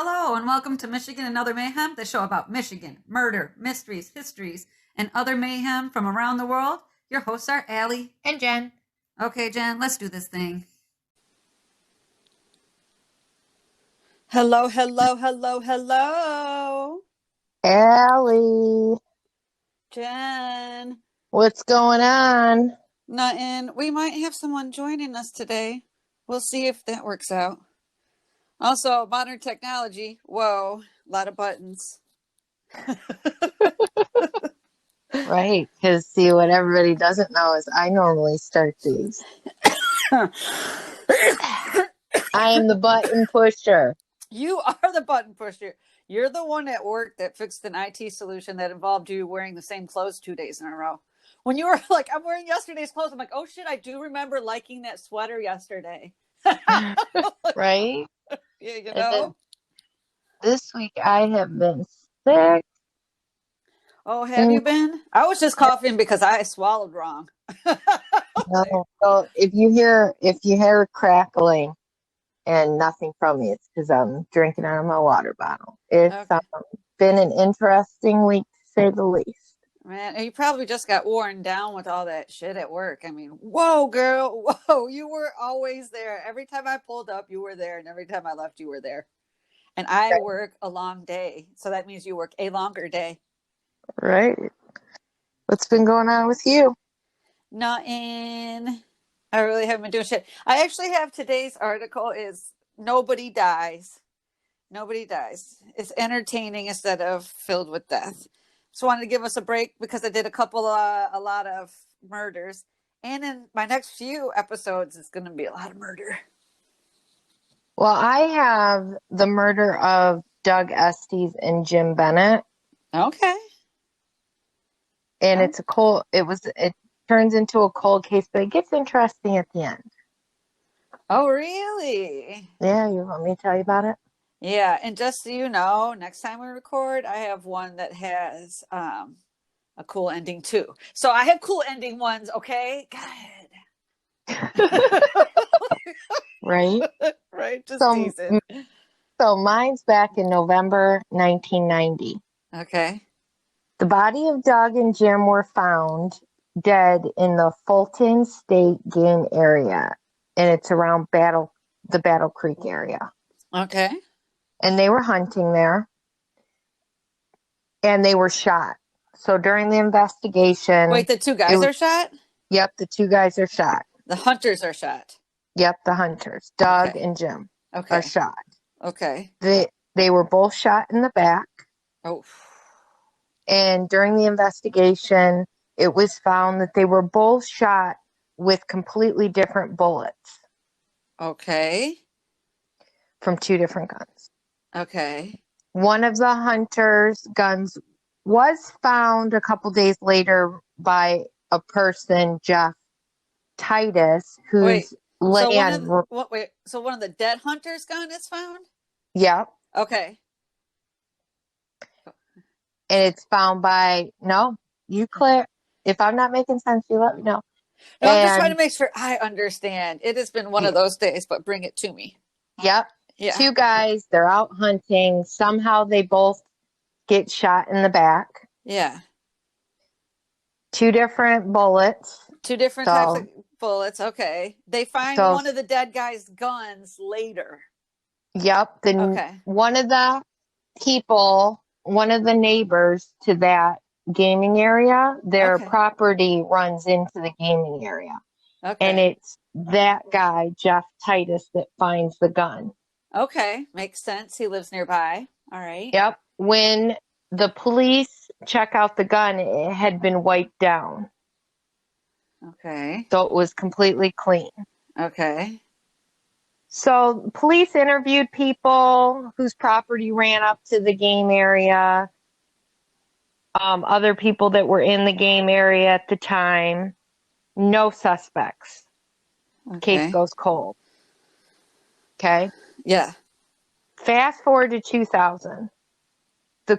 Hello, and welcome to Michigan and Other Mayhem, the show about Michigan, murder, mysteries, histories, and other mayhem from around the world. Your hosts are Allie and Jen. Okay, Jen, let's do this thing. Hello, hello, hello, hello. Allie. Jen. What's going on? Nothing. We might have someone joining us today. We'll see if that works out. Also, modern technology. Whoa, a lot of buttons. Right, because see, what everybody doesn't know is I normally start these. I am the button pusher. You are the button pusher. You're the one at work that fixed an IT solution that involved you wearing the same clothes 2 days in a row. When you were like, I'm wearing yesterday's clothes, I'm like, oh shit, I do remember liking that sweater yesterday. Right? Yeah, you know? This week I have been sick. Oh, have you been? I was just coughing because I swallowed wrong. No, so if you hear crackling and nothing from me, it's because I'm drinking out of my water bottle. It's been an interesting week, to say the least. Man, you probably just got worn down with all that shit at work. I mean, whoa, girl, whoa, you were always there. Every time I pulled up, you were there, and every time I left, you were there. And I work a long day, so that means you work a longer day. Right. What's been going on with you? Nothing. I really haven't been doing shit. I actually have today's article is Nobody Dies. Nobody dies. It's entertaining instead of filled with death. So I wanted to give us a break because I did a lot of murders. And in my next few episodes, it's going to be a lot of murder. Well, I have the murder of Doug Estes and Jim Bennett. Okay. And it turns into a cold case, but it gets interesting at the end. Oh, really? Yeah, you want me to tell you about it? Yeah, and just so you know, next time we record, I have one that has a cool ending too. So I have cool ending ones, okay? Good. Right? Right, just decent. So mine's back in November 1990. Okay. The body of Doug and Jim were found dead in the Fulton State game area, and it's around the Battle Creek area. Okay. And they were hunting there, and they were shot. So during the investigation... Wait, the two guys are shot? Yep, the two guys are shot. The hunters are shot? Yep, the hunters, Doug and Jim, are shot. Okay. They were both shot in the back. Oh. And during the investigation, it was found that they were both shot with completely different bullets. Okay. From two different guns. Okay. One of the hunters' guns was found a couple days later by a person, Jim Titus, who's so one of the dead hunters' gun is found? Yep. Okay. And it's found by, if I'm not making sense, you let me know. No, I'm just trying to make sure I understand. It has been one of those days, but bring it to me. Yep. Yeah. Two guys, they're out hunting. Somehow they both get shot in the back. Yeah. Two different bullets. Two different types of bullets. Okay. They find one of the dead guy's guns later. Yep. One of the people, one of the neighbors to that gaming area, their property runs into the gaming area. Okay. And it's that guy, Jim Titus, that finds the gun. Okay. Makes sense. He lives nearby. All right. Yep. When the police check out the gun, it had been wiped down. Okay. So it was completely clean. Okay. So police interviewed people whose property ran up to the game area. Other people that were in the game area at the time. No suspects. Okay. Case goes cold. Okay? Yeah. Fast forward to 2000. A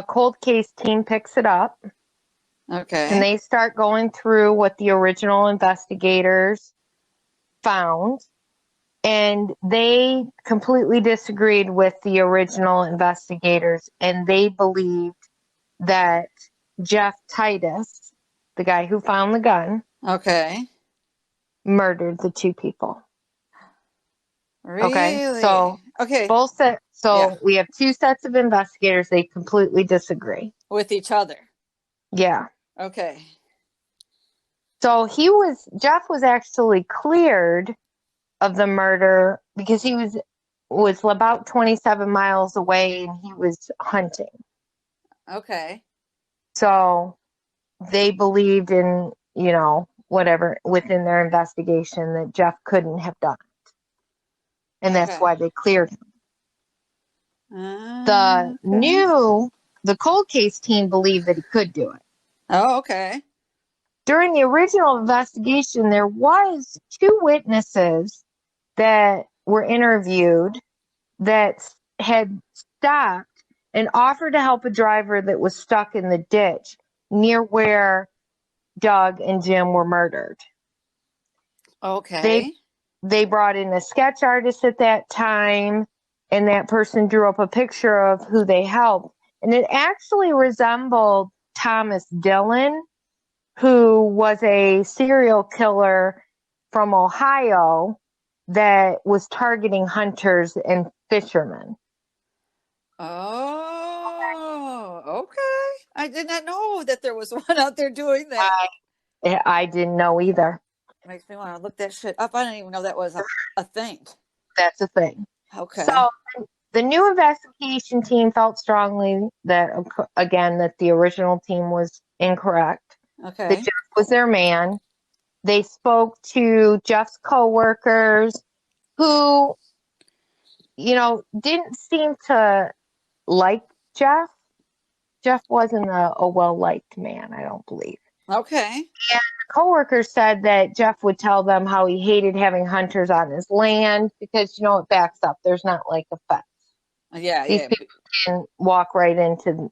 cold case team picks it up. Okay. And they start going through what the original investigators found. And they completely disagreed with the original investigators, and they believed that Jeff Titus, the guy who found the gun, Okay. murdered the two people. Really? Okay. So okay. Both sets. So we have two sets of investigators. They completely disagree with each other. Yeah. Okay. So Jeff was actually cleared of the murder because he was about 27 miles away and he was hunting. Okay. So they believed in, whatever within their investigation that Jeff couldn't have done it. And that's why they cleared him. The cold case team believed that he could do it. Oh, okay. During the original investigation, there was two witnesses that were interviewed that had stopped and offered to help a driver that was stuck in the ditch near where Doug and Jim were murdered. Okay. They brought in a sketch artist at that time, and that person drew up a picture of who they helped. And it actually resembled Thomas Dillon, who was a serial killer from Ohio that was targeting hunters and fishermen. Oh, okay. I did not know that there was one out there doing that. I didn't know either. Makes me want to look that shit up. I didn't even know that was a thing. That's a thing. Okay. So the new investigation team felt strongly that, again, that the original team was incorrect. Okay. That Jeff was their man. They spoke to Jeff's coworkers who, didn't seem to like Jeff. Jeff wasn't a well-liked man, I don't believe. Okay. And the coworkers said that Jeff would tell them how he hated having hunters on his land because, it backs up. There's not like a fence. Yeah, These people can walk right into,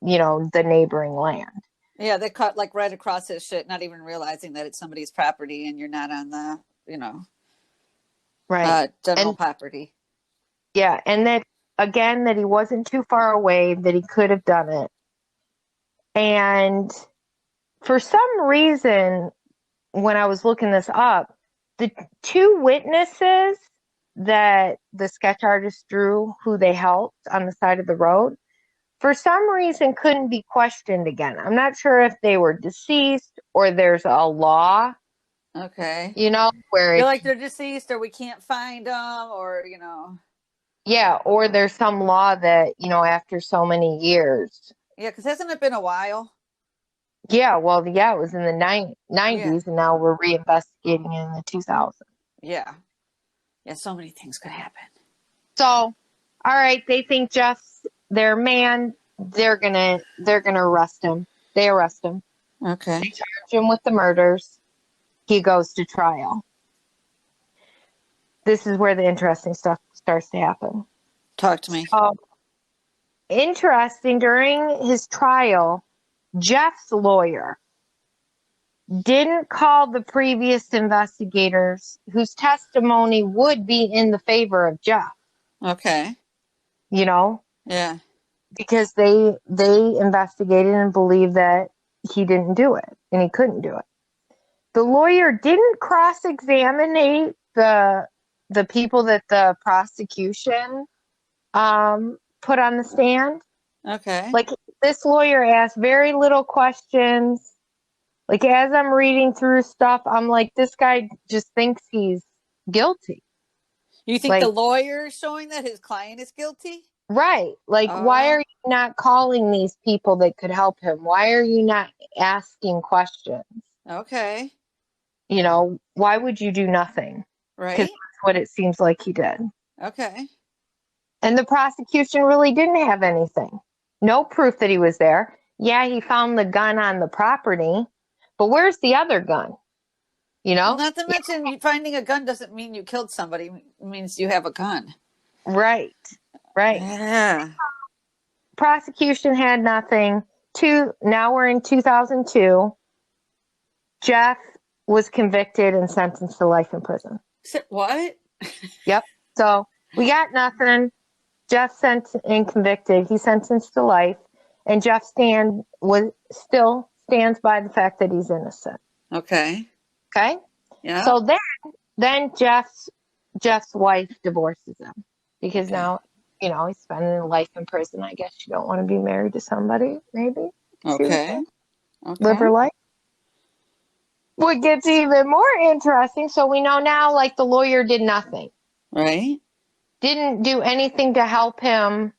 the neighboring land. Yeah, they cut like right across his shit, not even realizing that it's somebody's property and you're not on the, general property. Yeah, and that, again, that he wasn't too far away, that he could have done it. And for some reason, when I was looking this up, the two witnesses that the sketch artist drew, who they helped on the side of the road, for some reason couldn't be questioned again. I'm not sure if they were deceased or there's a law. Okay. Where you're like they're deceased or we can't find them or, Yeah, or there's some law that, after so many years. Yeah, because hasn't it been a while? Yeah, it was in the 90s, and now we're reinvestigating in the 2000s. Yeah. Yeah, so many things could happen. So, all right, they think Jeff's their man. They're gonna arrest him. They arrest him. Okay. They charge him with the murders. He goes to trial. This is where the interesting stuff starts to happen. Talk to me. Interesting, during his trial, Jeff's lawyer didn't call the previous investigators whose testimony would be in the favor of Jeff. Okay. Yeah. Because they investigated and believed that he didn't do it and he couldn't do it. The lawyer didn't cross-examine the people that the prosecution put on the stand. Okay. Like, this lawyer asked very little questions. Like, as I'm reading through stuff, I'm like, this guy just thinks he's guilty. You think the lawyer is showing that his client is guilty? Right. Like, why are you not calling these people that could help him? Why are you not asking questions? Okay. Why would you do nothing? Right. Because that's what it seems like he did. Okay. And the prosecution really didn't have anything. No proof that he was there. Yeah, he found the gun on the property, but where's the other gun? Well, not to mention, finding a gun doesn't mean you killed somebody. It means you have a gun. Right. Yeah. Prosecution had nothing. Now we're in 2002. Jeff was convicted and sentenced to life in prison. What? Yep. So we got nothing. Jeff sentenced and convicted. He sentenced to life, and Jeff still stands by the fact that he's innocent. Okay. Okay. Yeah. So then Jeff's wife divorces him because now, he's spending life in prison. I guess you don't want to be married to somebody, maybe. Okay. Live her life. What gets even more interesting, so we know now, like, the lawyer did nothing. Right. Didn't do anything to help him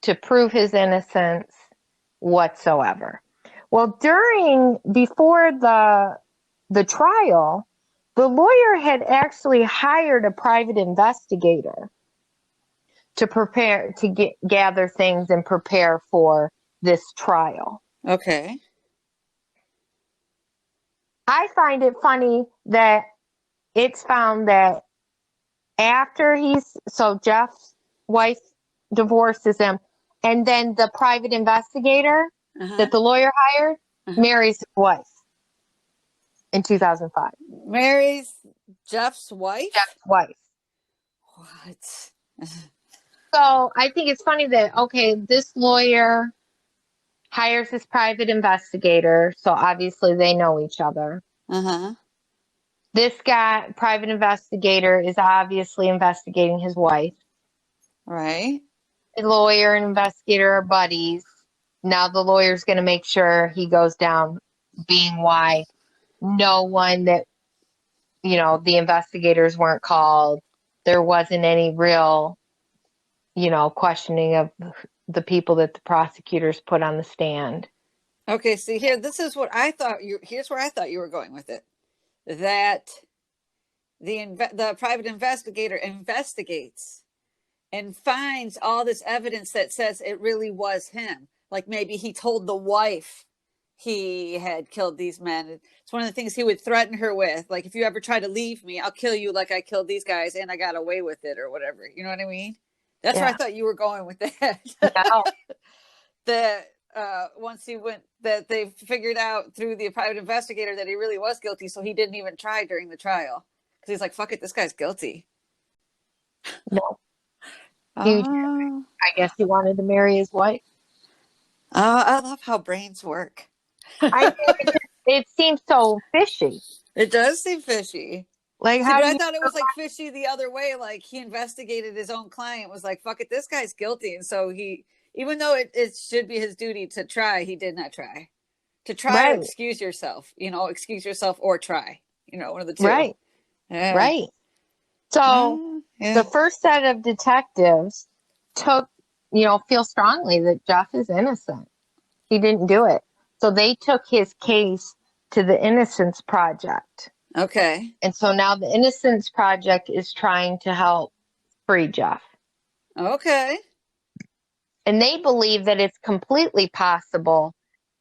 to prove his innocence whatsoever. Well, before the trial, the lawyer had actually hired a private investigator to gather things and prepare for this trial. Okay. I find it funny that it's found that after Jeff's wife divorces him, and then the private investigator that the lawyer hired marries his wife in 2005. Marries Jeff's wife? Jeff's wife. What? So I think it's funny that, this lawyer hires his private investigator, so obviously they know each other. This guy, private investigator, is obviously investigating his wife. Right. The lawyer and investigator are buddies. Now the lawyer's going to make sure he goes down, being why no one that, the investigators weren't called. There wasn't any real, questioning of the people that the prosecutors put on the stand. Okay, see here, this is what I thought here's where I thought you were going with it. That the private investigator investigates and finds all this evidence that says it really was him. Like maybe he told the wife he had killed these men. It's one of the things he would threaten her with. Like, if you ever try to leave me, I'll kill you like I killed these guys and I got away with it or whatever. You know what I mean? That's where I thought you were going with that. No. That that they figured out through the private investigator that he really was guilty. So he didn't even try during the trial. Because he's like, fuck it, this guy's guilty. No. I guess he wanted to marry his wife. I love how brains work. I think it seems so fishy. It does seem fishy. Like, but I thought it was like fishy the other way. Like, he investigated his own client, was like, fuck it, this guy's guilty. And so he, even though it should be his duty to try, he did not try. To try or excuse yourself, excuse yourself or try, one of the two. Right. Yeah. Right. So the first set of detectives feel strongly that Jeff is innocent. He didn't do it. So they took his case to the Innocence Project. Okay. And so now the Innocence Project is trying to help free Jeff. Okay. And they believe that it's completely possible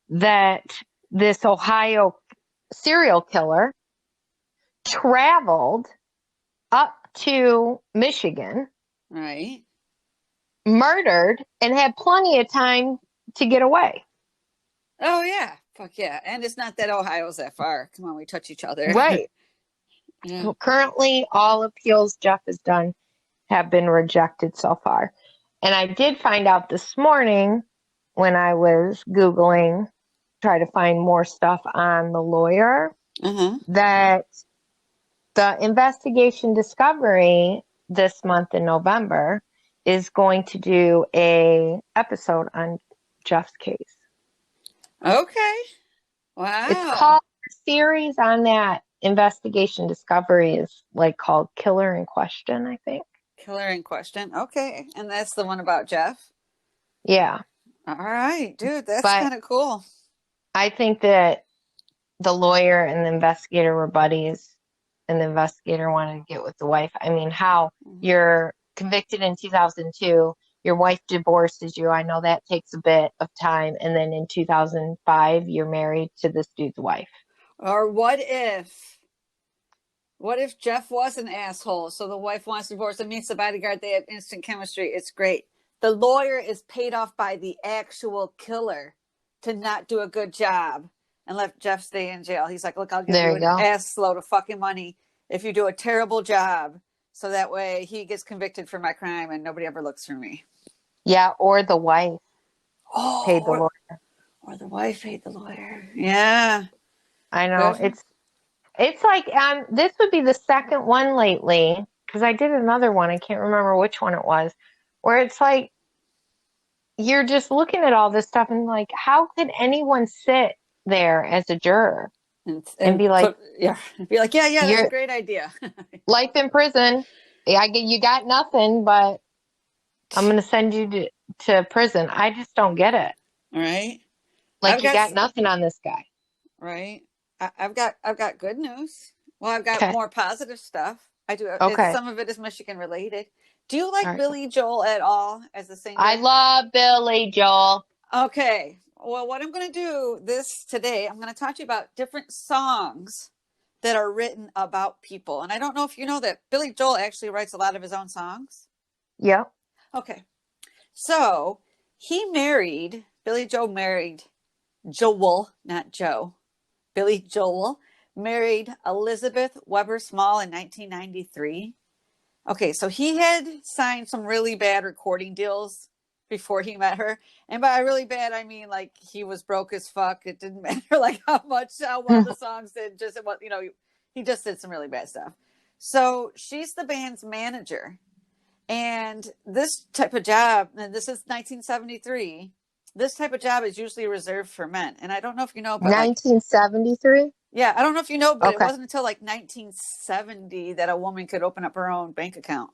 that this Ohio serial killer traveled up to Michigan. Right. Murdered and had plenty of time to get away. Oh, yeah. Fuck yeah. And it's not that Ohio's that far. Come on, we touch each other. Right. Well, currently, all appeals Jeff has done have been rejected so far. And I did find out this morning when I was Googling, try to find more stuff on the lawyer, that the investigation Discovery this month in November is going to do a episode on Jeff's case. Okay. Wow. It's called, the series on that investigation Discovery is called Killer in Question, I think. Killer in Question. Okay. And that's the one about Jeff? Yeah. All right, dude. That's kind of cool. I think that the lawyer and the investigator were buddies, and the investigator wanted to get with the wife. I mean, how you're convicted in 2002, your wife divorces you. I know that takes a bit of time. And then in 2005, you're married to this dude's wife. Or what if Jeff was an asshole? So the wife wants to divorce and meets the bodyguard. They have instant chemistry. It's great. The lawyer is paid off by the actual killer to not do a good job and let Jeff stay in jail. He's like, look, I'll give you an ass load of fucking money if you do a terrible job So that way he gets convicted for my crime and nobody ever looks for me. Yeah, or the wife paid the lawyer. Or the wife paid the lawyer. Yeah. I know. Good. It's like this would be the second one lately, because I did another one. I can't remember which one it was, where it's like you're just looking at all this stuff and like, how could anyone sit there as a juror and be like, yeah, that's a great idea. Life in prison. You got nothing, but I'm going to send you to prison. I just don't get it. Right. Like, you got nothing on this guy. Right. I've got good news. Well, I've got more positive stuff. I do. Okay. Some of it is Michigan related. Do you like Billy Joel at all as a singer? I love Billy Joel. Okay. Well, what I'm going to do today, I'm going to talk to you about different songs that are written about people. And I don't know if you know that Billy Joel actually writes a lot of his own songs. Yeah. Okay. So Billy Joel married Joel, not Joe. Billy Joel married Elizabeth Weber Small in 1993. Okay, so he had signed some really bad recording deals before he met her. And by really bad, I mean like he was broke as fuck. It didn't matter like how well the songs did. Just what he just did some really bad stuff. So she's the band's manager. And this type of job, and this is 1973, this type of job is usually reserved for men. And I don't know if you know, but 1973? Yeah, I don't know if you know, but it wasn't until like 1970 that a woman could open up her own bank account.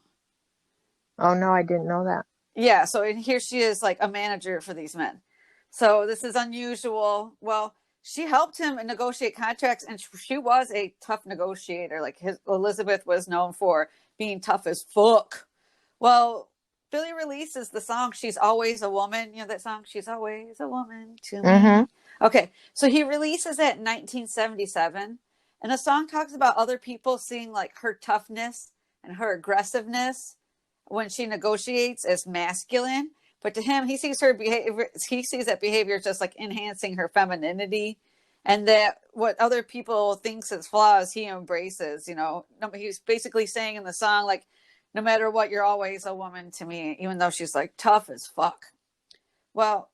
Oh, no, I didn't know that. Yeah, so here she is like a manager for these men. So this is unusual. Well, she helped him negotiate contracts, and she was a tough negotiator. Like Elizabeth was known for being tough as fuck. Well, Billy releases the song "She's Always a Woman." You know that song, "She's Always a Woman to Me." Mm-hmm. Okay, so he releases it in 1977, and the song talks about other people seeing like her toughness and her aggressiveness when she negotiates as masculine. But to him, he sees that behavior just like enhancing her femininity, and that what other people thinks as flaws, he embraces. He's basically saying in the song, like, no matter what, you're always a woman to me, even though she's like tough as fuck. Well,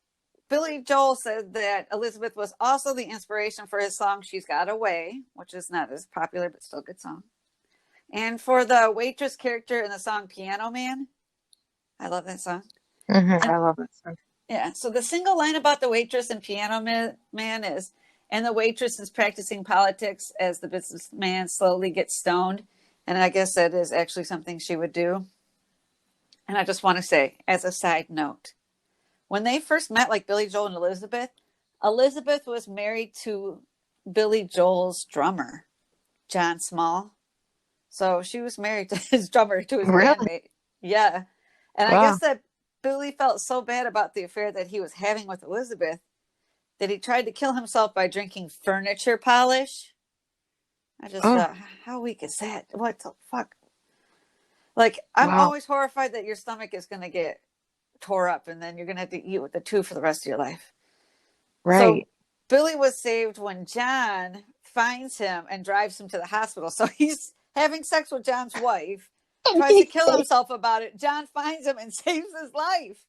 Billy Joel said that Elizabeth was also the inspiration for his song "She's Got Away," which is not as popular, but still a good song. And for the waitress character in the song "Piano Man." I love that song. Mm-hmm. I love that song. Yeah. So the single line about the waitress and Piano Man is, and the waitress is practicing politics as the businessman slowly gets stoned. And I guess that is actually something she would do. And I just want to say, as a side note, when they first met, like Billy Joel and Elizabeth was married to Billy Joel's drummer, John Small. So she was married to his drummer, to his bandmate. Yeah. And I guess that Billy felt so bad about the affair that he was having with Elizabeth that he tried to kill himself by drinking furniture polish. I just thought, how weak is that? What the fuck? Like, I'm always horrified that your stomach is going to get tore up and then you're going to have to eat with the tube for the rest of your life. Right. So Billy was saved when John finds him and drives him to the hospital. So he's having sex with John's wife, tries to kill himself about it. John finds him and saves his life.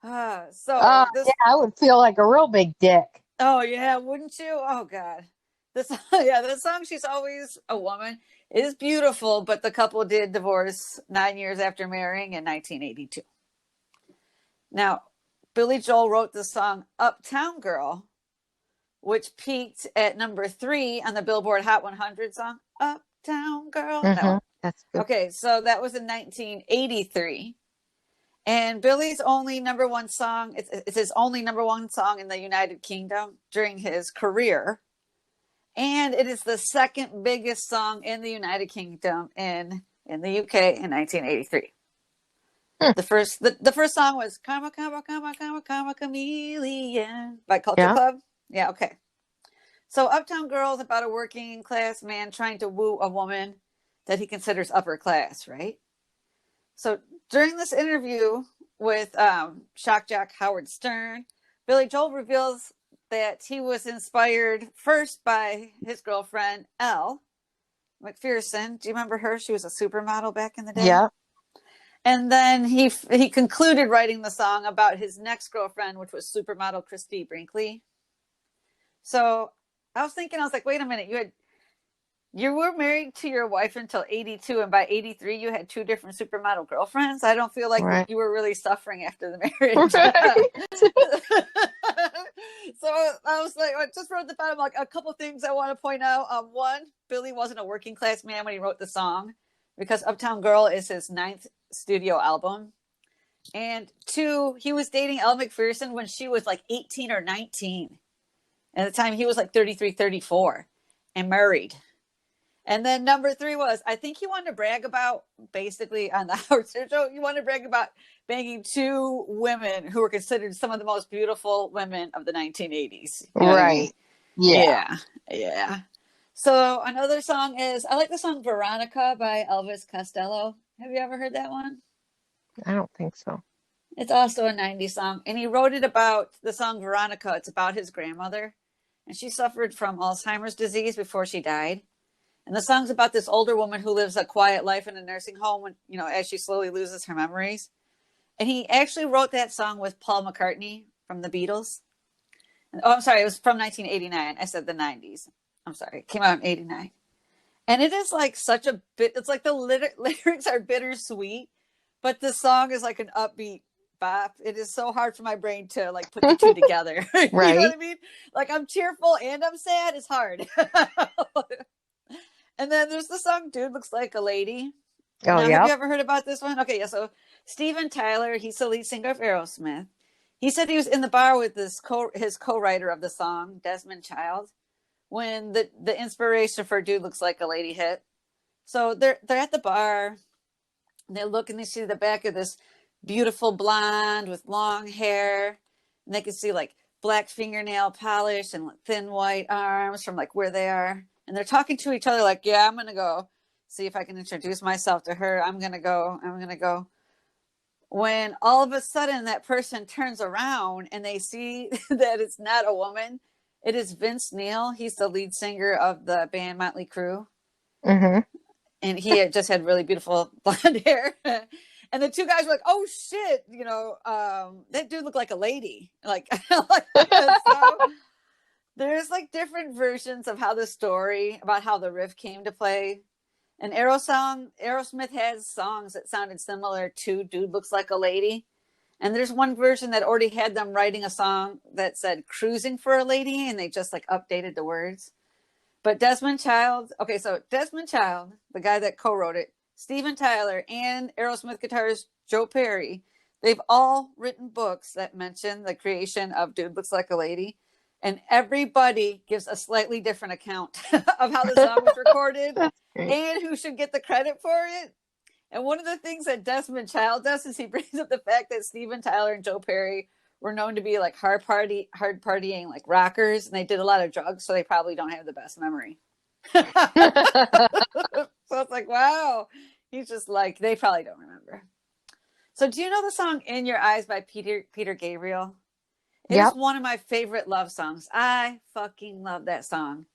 I would feel like a real big dick. Oh yeah, wouldn't you? Oh God. The song "She's Always a Woman" is beautiful, but the couple did divorce 9 years after marrying in 1982. Now, Billy Joel wrote the song "Uptown Girl," which peaked at number 3 on the Billboard Hot 100 song "Uptown Girl." Mm-hmm. No. That's good. Okay, so that was in 1983. And Billy's only number one song, it's his only number one song in the United Kingdom during his career. And it is the second biggest song in the United Kingdom in the UK in 1983. The first song was "Karma, Karma, Karma, Karma, Karma, Chameleon" by Culture Club. Yeah, okay. So Uptown Girl is about a working class man trying to woo a woman that he considers upper class, right? So during this interview with shock jock Howard Stern, Billy Joel reveals that he was inspired first by his girlfriend Elle, McPherson. Do you remember her? She was a supermodel back in the day. Yeah. And then he concluded writing the song about his next girlfriend, which was supermodel Christy Brinkley. So I was thinking, I was like, wait a minute, you were married to your wife until 82, and by 83 you had 2 different supermodel girlfriends. I don't feel like you were really suffering after the marriage. Right. So I was like, I just wrote the bottom, like, a couple things I want to point out. One, Billy wasn't a working class man when he wrote the song, because Uptown Girl is his 9th studio album. And 2, he was dating Elle Macpherson when she was like 18 or 19. At the time he was like 33, 34 and married. And then number 3 was, I think he wanted to brag about, basically on the Howard Stern show, he wanted to brag about banging 2 women who were considered some of the most beautiful women of the 1980s. You know what I mean? Yeah. So another song is, I like the song Veronica by Elvis Costello. Have you ever heard that one? I don't think so. It's also a 90s song. And he wrote it about, the song Veronica, it's about his grandmother. And she suffered from Alzheimer's disease before she died. And the song's about this older woman who lives a quiet life in a nursing home when, you know, as she slowly loses her memories. And he actually wrote that song with Paul McCartney from the Beatles. Oh, I'm sorry. It was from 1989. I said the 90s. I'm sorry. It came out in 89. And it is like such a bit, it's like the lyrics are bittersweet, but the song is like an upbeat bop. It is so hard for my brain to like put the 2 together. You know what I mean? Like, I'm cheerful and I'm sad. It's hard. And then there's the song Dude Looks Like a Lady. Oh, yeah. Have you ever heard about this one? Okay, yeah. So Steven Tyler, he's the lead singer of Aerosmith. He said he was in the bar with his co-writer of the song, Desmond Child, when the inspiration for Dude Looks Like a Lady hit. So they're at the bar, and they look and they see the back of this beautiful blonde with long hair, and they can see like black fingernail polish and thin white arms from like where they are. And they're talking to each other like, yeah, I'm going to go see if I can introduce myself to her. I'm going to go. When all of a sudden that person turns around and they see that it's not a woman, it is Vince Neil. He's the lead singer of the band Motley Crue. Mm-hmm. And he had just had really beautiful blonde hair. And the 2 guys were like, oh shit, you know, that dude looked like a lady. Like, so there's like different versions of how the story, about how the riff came to play. And Aerosmith has songs that sounded similar to Dude Looks Like a Lady. And there's one version that already had them writing a song that said Cruising for a Lady, and they just like updated the words. But Desmond Child, the guy that co-wrote it, Steven Tyler, and Aerosmith guitarist Joe Perry, they've all written books that mention the creation of Dude Looks Like a Lady. And everybody gives a slightly different account of how the song was recorded and who should get the credit for it. And one of the things that Desmond Child does is he brings up the fact that Steven Tyler and Joe Perry were known to be like hard partying, like rockers, and they did a lot of drugs, so they probably don't have the best memory. So it's like, wow, he's just like, they probably don't remember. So do you know the song In Your Eyes by Peter Gabriel? It is one of my favorite love songs. I fucking love that song.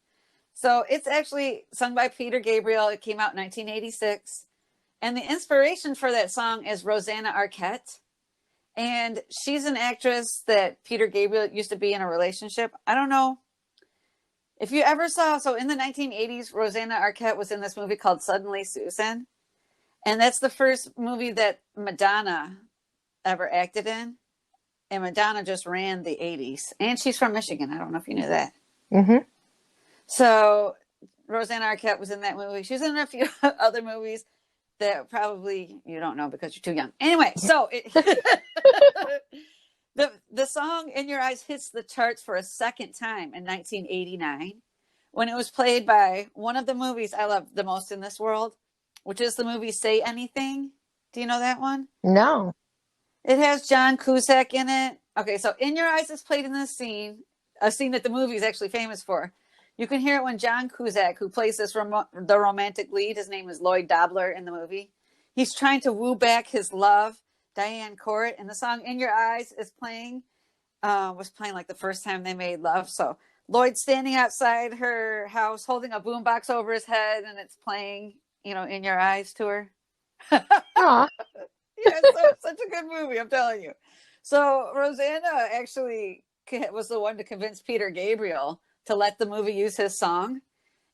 So it's actually sung by Peter Gabriel. It came out in 1986. And the inspiration for that song is Rosanna Arquette. And she's an actress that Peter Gabriel used to be in a relationship. I don't know if you ever saw, so in the 1980s, Rosanna Arquette was in this movie called Suddenly Susan. And that's the first movie that Madonna ever acted in. And Madonna just ran the 80s. And she's from Michigan. I don't know if you knew that. Mm-hmm. So Rosanna Arquette was in that movie. She was in a few other movies that probably you don't know because you're too young. Anyway, so the song In Your Eyes hits the charts for a second time in 1989 when it was played by one of the movies I love the most in this world, which is the movie Say Anything. Do you know that one? No. It has John Cusack in it. Okay, so In Your Eyes is played in this scene, a scene that the movie is actually famous for. You can hear it when John Cusack, who plays the romantic lead, his name is Lloyd Dobler in the movie, he's trying to woo back his love, Diane Court, and the song In Your Eyes was playing like the first time they made love. So Lloyd's standing outside her house holding a boombox over his head, and it's playing, In Your Eyes to her. Aw. Yeah, so such a good movie, I'm telling you. So Rosanna actually was the one to convince Peter Gabriel to let the movie use his song.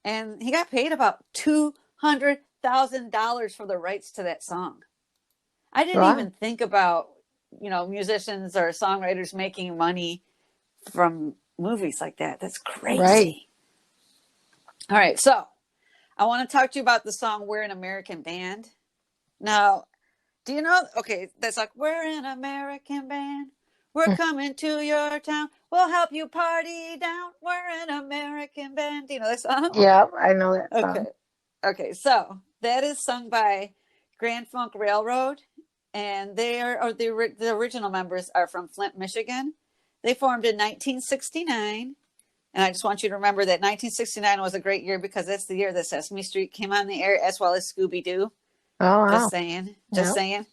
And he got paid about $200,000 for the rights to that song. I didn't even think about, musicians or songwriters making money from movies like that. That's crazy. Right. All right. So I want to talk to you about the song We're an American Band. Now, do you know? Okay, that's like, we're an American band. We're coming to your town. We'll help you party down. We're an American band. Do you know that song? Yeah, I know that song. Okay, so that is sung by Grand Funk Railroad, and the original members are from Flint, Michigan. They formed in 1969, and I just want you to remember that 1969 was a great year because that's the year that Sesame Street came on the air, as well as Scooby-Doo. Oh, wow. Just saying.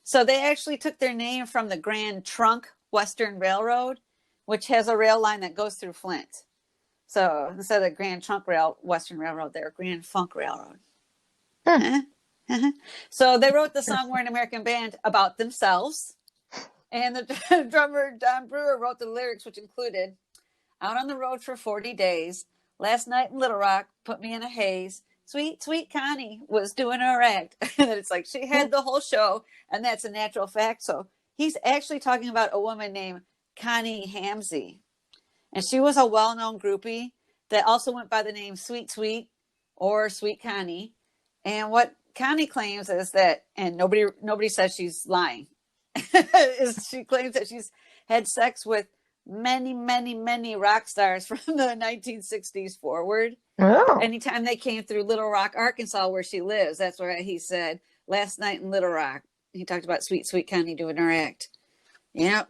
So they actually took their name from the Grand Trunk Western Railroad, which has a rail line that goes through Flint. So instead of Grand Trunk Western Railroad, they're Grand Funk Railroad. So they wrote the song We're an American Band about themselves. And the drummer, Don Brewer, wrote the lyrics, which included, out on the road for 40 days, last night in Little Rock, put me in a haze. Sweet, sweet Connie was doing her act. And it's like she had the whole show, and that's a natural fact. So he's actually talking about a woman named Connie Hamsey. And she was a well-known groupie that also went by the name Sweet Sweet or Sweet Connie. And what Connie claims is that, and nobody says she's lying, is she claims that she's had sex with many, many, many rock stars from the 1960s forward. Oh. Anytime they came through Little Rock, Arkansas, where she lives, that's where he said, last night in Little Rock. He talked about Sweet, Sweet Connie doing her act. Yep.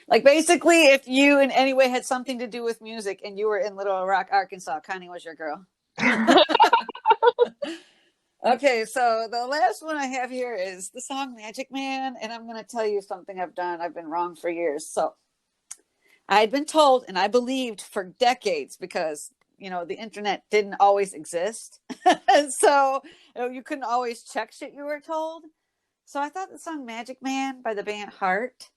Like basically, if you in any way had something to do with music and you were in Little Rock, Arkansas, Connie was your girl. Okay, so the last one I have here is the song Magic Man, and I'm going to tell you something I've done. I've been wrong for years. So I'd been told, and I believed for decades, because the internet didn't always exist. So you couldn't always check shit you were told. So I thought the song Magic Man by the band Heart,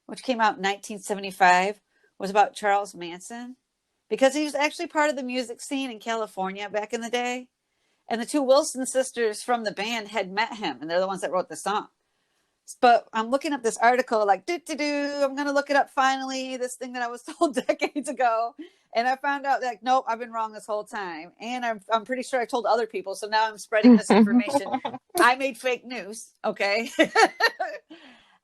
which came out in 1975, was about Charles Manson, because he was actually part of the music scene in California back in the day. And the two Wilson sisters from the band had met him, and they're the ones that wrote the song. But I'm looking up this article, like, I'm going to look it up finally, this thing that I was told decades ago. And I found out that, nope, I've been wrong this whole time. And I'm pretty sure I told other people. So now I'm spreading this information. I made fake news. Okay.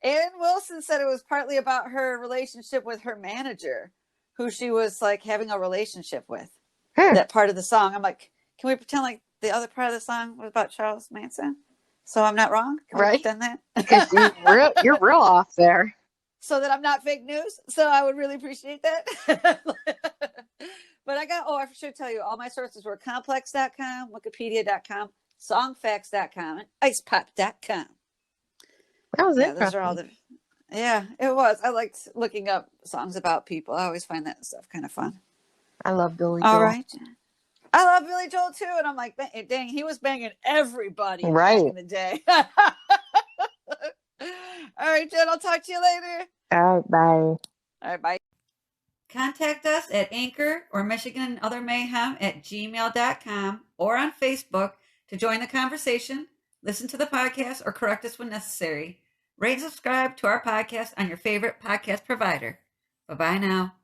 Ann Wilson said it was partly about her relationship with her manager, who she was like having a relationship with. That part of the song. I'm like, can we pretend like the other part of the song was about Charles Manson? So I'm not wrong? Can we pretend that? Because you're real off there. So that I'm not fake news. So I would really appreciate that. But I should tell you, all my sources were complex.com, wikipedia.com, songfacts.com, and icepop.com. That was it. Those are all yeah, it was. I liked looking up songs about people. I always find that stuff kind of fun. I love Billy Joel. All right. I love Billy Joel too. And I'm like, dang, he was banging everybody back in the day. All right, Jen, I'll talk to you later. All right, bye. All right, bye. Contact us at Anchor or Michigan and Other Mayhem at gmail.com or on Facebook to join the conversation, listen to the podcast, or correct us when necessary. Rate and subscribe to our podcast on your favorite podcast provider. Bye-bye now.